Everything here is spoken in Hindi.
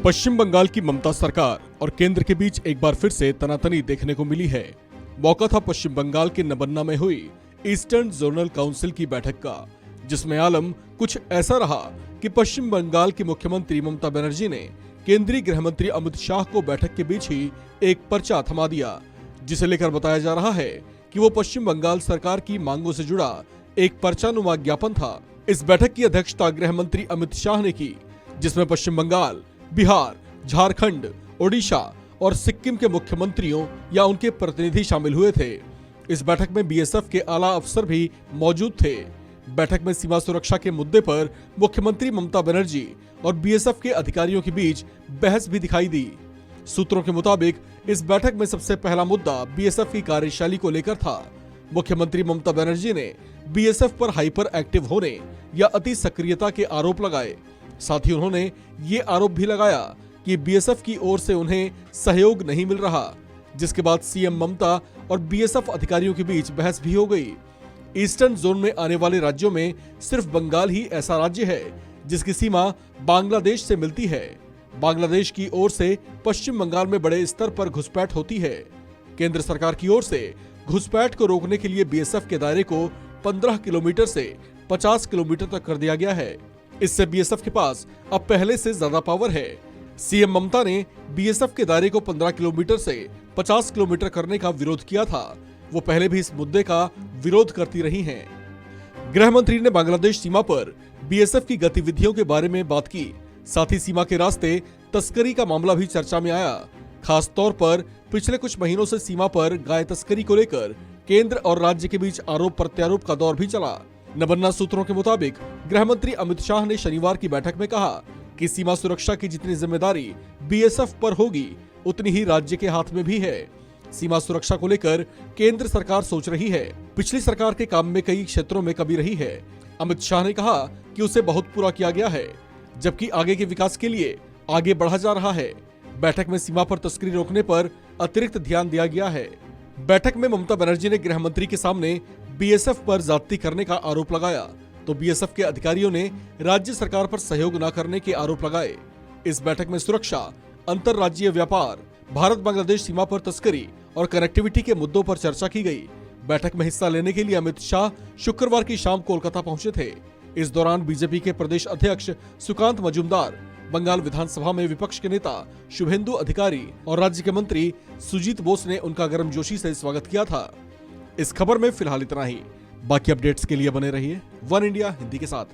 पश्चिम बंगाल की ममता सरकार और केंद्र के बीच एक बार फिर से तनातनी देखने को मिली है। मौका था पश्चिम बंगाल के नबन्ना में हुई ईस्टर्न जोनल काउंसिल की बैठक का, जिसमें आलम कुछ ऐसा रहा कि पश्चिम बंगाल की मुख्यमंत्री ममता बनर्जी ने केंद्रीय गृह मंत्री अमित शाह को बैठक के बीच ही एक पर्चा थमा दिया, जिसे लेकर बताया जा रहा है कि वो पश्चिम बंगाल सरकार की मांगों से जुड़ा एक पर्चानुमा ज्ञापन था। इस बैठक की अध्यक्षता गृह मंत्री अमित शाह ने की, जिसमें पश्चिम बंगाल, बिहार, झारखंड, ओडिशा और सिक्किम के मुख्यमंत्रियों या उनके प्रतिनिधि शामिल हुए थे। इस बैठक में बीएसएफ के आला अफसर भी मौजूद थे। बैठक में सीमा सुरक्षा के मुद्दे पर मुख्यमंत्री ममता बनर्जी और बीएसएफ के अधिकारियों के बीच बहस भी दिखाई दी। सूत्रों के मुताबिक इस बैठक में सबसे पहला मुद्दा बीएसएफ की कार्यशैली को लेकर था। मुख्यमंत्री ममता बनर्जी ने बीएसएफ पर हाइपर एक्टिव होने या अति सक्रियता के आरोप लगाए। साथ ही उन्होंने ये आरोप भी लगाया कि बीएसएफ की ओर से उन्हें सहयोग नहीं मिल रहा, जिसके बाद सीएम ममता और बीएसएफ अधिकारियों के बीच बहस भी हो गई। ईस्टर्न जोन में आने वाले राज्यों में सिर्फ बंगाल ही ऐसा राज्य है जिसकी सीमा बांग्लादेश से मिलती है। बांग्लादेश की ओर से पश्चिम बंगाल में बड़े स्तर पर घुसपैठ होती है। केंद्र सरकार की ओर से घुसपैठ को रोकने के लिए बीएसएफ के दायरे को 15 किलोमीटर से 50 किलोमीटर तक कर दिया गया है। इससे बीएसएफ के पास अब पहले से ज्यादा पावर है। सीएम ममता ने बीएसएफ के दायरे को 15 किलोमीटर से 50 किलोमीटर करने का विरोध किया था। वो पहले भी इस मुद्दे का विरोध करती रही हैं। गृह मंत्री ने बांग्लादेश सीमा पर बीएसएफ की गतिविधियों के बारे में बात की। साथ ही सीमा के रास्ते तस्करी का मामला भी चर्चा में आया। खास तौर पर पिछले कुछ महीनों से सीमा पर गाय तस्करी को लेकर केंद्र और राज्य के बीच आरोप प्रत्यारोप का दौर भी चला। नबन्ना सूत्रों के मुताबिक गृह मंत्री अमित शाह ने शनिवार की बैठक में कहा कि सीमा सुरक्षा की जितनी जिम्मेदारी बीएसएफ पर होगी, उतनी ही राज्य के हाथ में भी है। सीमा सुरक्षा को लेकर केंद्र सरकार सोच रही है। पिछली सरकार के काम में कई क्षेत्रों में कमी रही है। अमित शाह ने कहा कि उसे बहुत पूरा किया गया है, जबकि आगे के विकास के लिए आगे बढ़ा जा रहा है। बैठक में सीमा पर तस्करी रोकने पर अतिरिक्त ध्यान दिया गया है। बैठक में ममता बनर्जी ने गृह मंत्री के सामने बीएसएफ पर ज्यादती करने का आरोप लगाया, तो बीएसएफ के अधिकारियों ने राज्य सरकार पर सहयोग न करने के आरोप लगाए। इस बैठक में सुरक्षा, अंतर्राज्यीय व्यापार, भारत बांग्लादेश सीमा पर तस्करी और कनेक्टिविटी के मुद्दों पर चर्चा की गई। बैठक में हिस्सा लेने के लिए अमित शाह शुक्रवार की शाम कोलकाता पहुंचे थे। इस दौरान बीजेपी के प्रदेश अध्यक्ष सुकांत मजूमदार, बंगाल विधानसभा में विपक्ष के नेता शुभेंदु अधिकारी और राज्य के मंत्री सुजीत बोस ने उनका गर्मजोशी से स्वागत किया था। इस खबर में फिलहाल इतना ही। बाकी अपडेट्स के लिए बने रहिए वन इंडिया हिंदी के साथ।